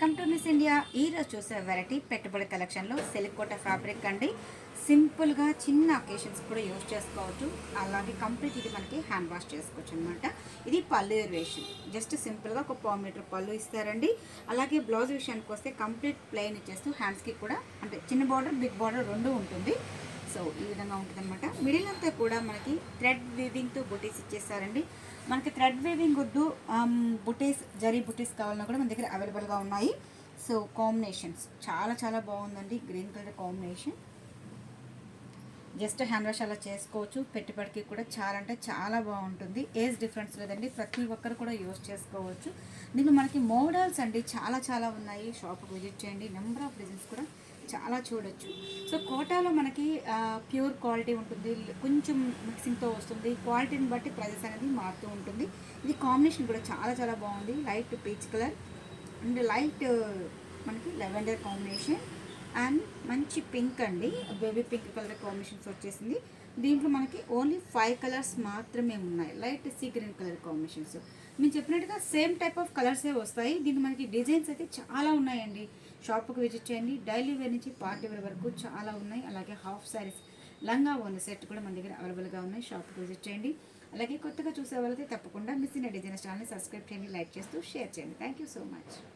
Welcome to miss India. ఈరోజు చూసే variety పెట్టుబడి కలెక్షన్లో సిల్క్ కోట ఫ్యాబ్రిక్ అండి. సింపుల్గా చిన్న అకేషన్స్ కూడా యూజ్ చేసుకోవచ్చు. అలాగే కంప్లీట్ ఇది మనకి హ్యాండ్ వాష్ చేసుకోవచ్చు అనమాట. ఇది పళ్ళు వేరియేషన్, జస్ట్ సింపుల్గా ఒక 1 మీటర్ పళ్ళు ఇస్తారండి. అలాగే బ్లౌజ్ విషయానికి వస్తే కంప్లీట్ ప్లెయిన్ ఇచ్చేస్తూ హ్యాండ్స్కి కూడా అంటే చిన్న బార్డర్ బిగ్ బార్డర్ రెండు ఉంటుంది. సో ఈ విధంగా ఉంటుంది అనమాట. మిడిల్ అంతా కూడా మనకి థ్రెడ్ వీవింగ్తో బుటీస్ ఇచ్చేస్తారండి. మనకి థ్రెడ్ వీవింగ్ వద్దు, బుటీస్ జరీ బుటీస్ కావాలన్నా కూడా మన దగ్గర అవైలబుల్గా ఉన్నాయి. సో కాంబినేషన్స్ చాలా చాలా బాగుందండి. Green colour combination, just hand wash అలా చేసుకోవచ్చు. పెట్టుబడికి కూడా చాలా అంటే చాలా బాగుంటుంది. ఏజ్ డిఫరెన్స్ లేదండి, ప్రతి ఒక్కరు కూడా యూజ్ చేసుకోవచ్చు. దీంట్లో మనకి మోడల్స్ అండి చాలా చాలా ఉన్నాయి. షాప్కి విజిట్ చేయండి, నెంబర్ ఆఫ్ డిజైన్స్ కూడా చాలా చూడొచ్చు. సో కోటాలో మనకి ప్యూర్ క్వాలిటీ ఉంటుంది, కొంచెం మిక్సింగ్తో వస్తుంది. క్వాలిటీని బట్టి ప్రైజెస్ అనేది మారుతూ ఉంటుంది. ఇది కాంబినేషన్ కూడా చాలా చాలా బాగుంది. Light peach colour and light మనకి లెవెండర్ కాంబినేషన్ అండ్ మంచి పింక్ అండి, బేబీ పింక్ కలర్ కాంబినేషన్స్ వచ్చేసింది. దీంట్లో మనకి ఓన్లీ 5 కలర్స్ మాత్రమే ఉన్నాయి. Light sea green colour combinations. నేను చెప్పినట్టుగా సేమ్ టైప్ ఆఫ్ కలర్సే వస్తాయి. దీంట్లో మనకి డిజైన్స్ అయితే చాలా ఉన్నాయండి. షాప్కి విజిట్ చేయండి. డైలీ వేర్ నుంచి పార్టీ వేర్ వరకు చాలా ఉన్నాయి. అలాగే హాఫ్ శారీస్, లంగా ఓన్ సెట్ కూడా మన దగ్గర అవైలబుల్గా ఉన్నాయి. షాప్కి విజిట్ చేయండి. అలాగే కొత్తగా చూసే వాళ్ళైతే తప్పకుండా మిస్ ఇన్ డిజైనర్స్ ఛానల్ని సబ్స్క్రైబ్ చేయండి, లైక్ చేస్తూ షేర్ చేయండి. Thank you so much.